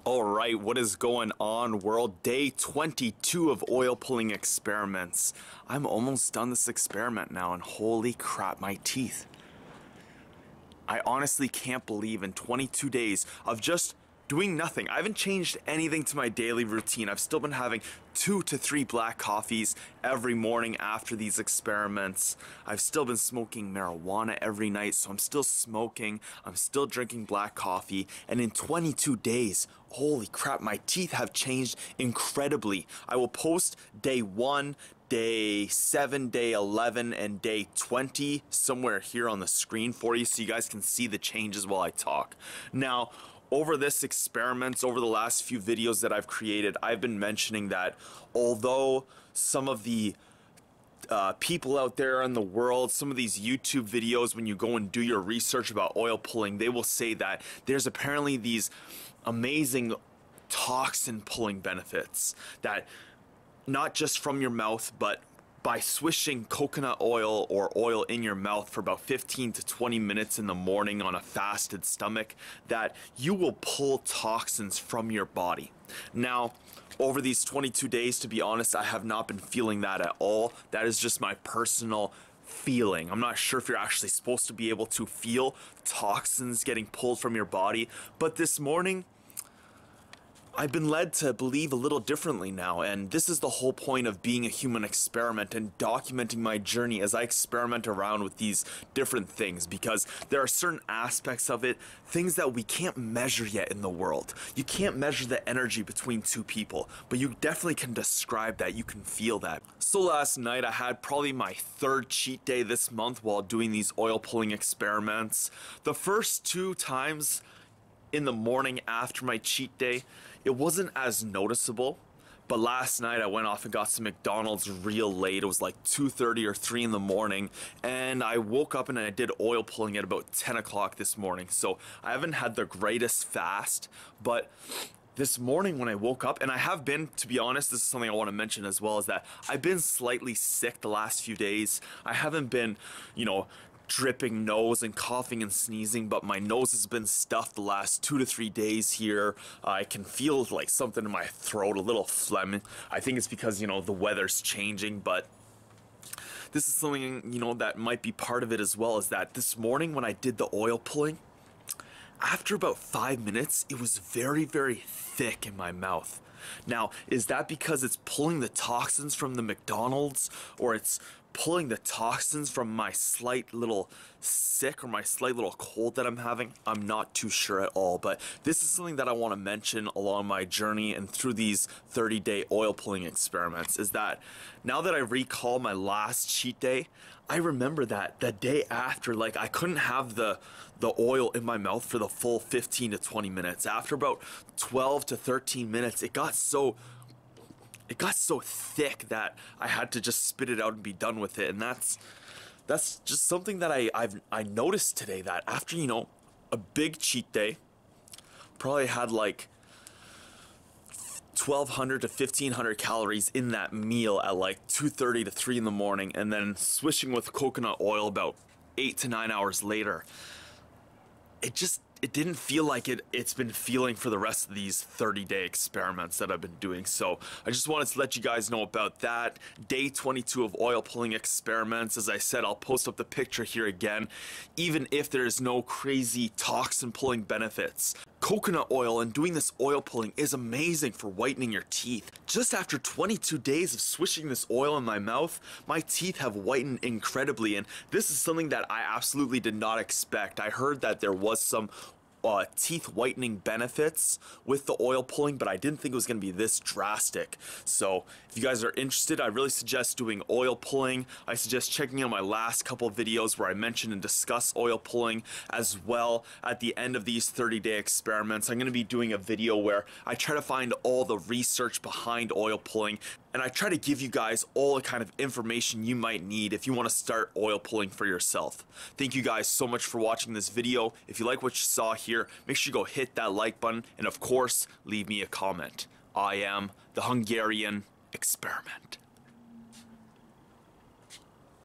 Alright, what is going on, world? Day 22 of oil pulling experiments. I'm almost done this experiment now, and holy crap, my teeth. I honestly can't believe in 22 days of just doing nothing. I haven't changed anything to my daily routine. I've still been having 2 to 3 black coffees every morning after these experiments. I've still been smoking marijuana every night, so I'm still smoking. I'm still drinking black coffee. And in 22 days, holy crap, my teeth have changed incredibly. I will post day 1, day 7, day 11, and day 20 somewhere here on the screen for you so you guys can see the changes while I talk. Now, over this experiment, over the last few videos that I've created, I've been mentioning that although some of the people out there in the world, some of these YouTube videos, when you go and do your research about oil pulling, they will say that there's apparently these amazing toxin pulling benefits that not just from your mouth, but by swishing coconut oil or oil in your mouth for about 15 to 20 minutes in the morning on a fasted stomach, that you will pull toxins from your body. Now, over these 22 days, to be honest, I have not been feeling that at all. That is just my personal feeling. I'm not sure if you're actually supposed to be able to feel toxins getting pulled from your body, but this morning, I've been led to believe a little differently now, and this is the whole point of being a human experiment and documenting my journey as I experiment around with these different things, because there are certain aspects of it, things that we can't measure yet in the world. You can't measure the energy between two people, but you definitely can describe that, you can feel that. So last night I had probably my 3rd cheat day this month while doing these oil pulling experiments. The first 2 times in the morning after my cheat day, it wasn't as noticeable, but last night I went off and got some McDonald's real late. It was like 2:30 or 3 in the morning, and I woke up and I did oil pulling at about 10 o'clock this morning. So I haven't had the greatest fast, but this morning when I woke up, and I have been, to be honest, this is something I want to mention as well, is that I've been slightly sick the last few days. I haven't been, dripping nose and coughing and sneezing, but my nose has been stuffed the last 2 to 3 days here. I can feel like something in my throat, a little phlegm. I think it's because, the weather's changing, but this is something, that might be part of it as well, is that this morning when I did the oil pulling, after about 5 minutes, it was very, very thick in my mouth. Now, is that because it's pulling the toxins from the McDonald's, or it's pulling the toxins from my slight little sick or my slight little cold that I'm having? I'm not too sure at all, but this is something that I want to mention along my journey and through these 30-day oil pulling experiments, is that now that I recall my last cheat day, I remember that the day after, like, I couldn't have the oil in my mouth for the full 15 to 20 minutes. After about 12 to 13 minutes, it got so thick that I had to just spit it out and be done with it. And that's just something that I noticed today, that after, a big cheat day, probably had like 1,200 to 1,500 calories in that meal at like 2:30 to 3 in the morning, and then swishing with coconut oil about 8 to 9 hours later. It didn't feel like it's been feeling for the rest of these 30-day experiments that I've been doing. So I just wanted to let you guys know about that. Day 22 of oil pulling experiments. As I said, I'll post up the picture here again. Even if there's no crazy toxin pulling benefits, coconut oil and doing this oil pulling is amazing for whitening your teeth. Just after 22 days of swishing this oil in my mouth, my teeth have whitened incredibly, and this is something that I absolutely did not expect. I heard that there was some teeth whitening benefits with the oil pulling, but I didn't think it was going to be this drastic. So if you guys are interested, I really suggest doing oil pulling. I suggest checking out my last couple of videos where I mention and discuss oil pulling as well. At the end of these 30-day experiments, I'm going to be doing a video where I try to find all the research behind oil pulling, and I try to give you guys all the kind of information you might need if you want to start oil pulling for yourself. Thank you guys so much for watching this video. If you like what you saw here, make sure you go hit that like button, and of course, leave me a comment. I am the Hungarian Experiment.